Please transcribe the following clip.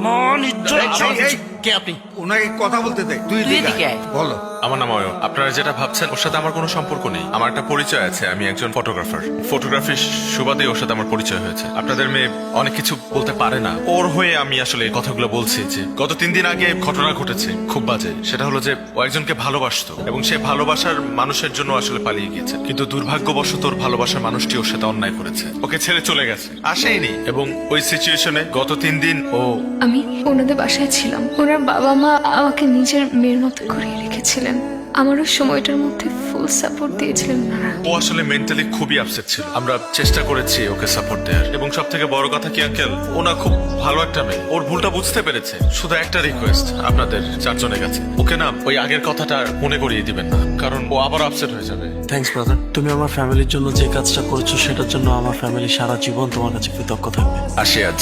মান ইজ্জত কে আপনি? ওনাকে কথা বলতে দে। তুই তুই এদিকে এদিকে আয়। আয়। বলো। আমার নাম অয়ন। আপনারা যেটা ভাবছেন ওর সাথে আমার কোনো সম্পর্ক নেই। আমার একটা পরিচয় আছে, আমি একজন ফটোগ্রাফার। ফটোগ্রাফির সুবাদে ওর সাথে আমার পরিচয় হয়েছে। আপনাদের মেয়ে অনেক কিছু বলতে পারে না, ওর হয়ে আমি আসলে এই কথাগুলো বলছি যে গত 3 দিন আগে ঘটনা ঘটেছে খুব বাজে। সেটা হলো যে ও একজনকে ভালোবাসতো এবং সে ভালোবাসার মানুষের জন্য আসলে পালিয়ে গিয়েছে, কিন্তু দুর্ভাগ্যবশত ওর ভালোবাসার মানুষটি ওর সাথে অন্যায় করেছে, ওকে ছেড়ে চলে গেছে, আসেইনি। এবং ওই সিচুয়েশনে গত 3 দিন ও আমি ওনাদের বাসায় ছিলাম। ওনার বাবা মা আমাকে নিজের মেয়ের মতো করে রেখেছিলেন। আমারও সময়টার মধ্যে ফুল সাপোর্ট দিয়েছিলেন ওনারা। ও আসলে মেন্টালি খুবই আপসেট ছিল। আমরা চেষ্টা করেছি ওকে সাপোর্ট দেওয়ার, এবং সব থেকে বড় কথা কি আঙ্কেল, ওনা খুব ভালো একটা মেয়ে, ওর ভুলটা বুঝতে পেরেছে। শুধু একটা রিকোয়েস্ট আপনাদের 4 জনের কাছে, ওকে না ওই আগের কথাটা মনে করিয়ে দিবেন না, কারণ ও আবার আপসেট হয়ে যাবে। থ্যাঙ্কস ব্রাদার, তুমি আমার ফ্যামিলির জন্য যে কাজটা করেছো সেটার জন্য আমার ফ্যামিলি সারা জীবন তোমার কাছে কৃতজ্ঞ থাকবে। আসি আজ।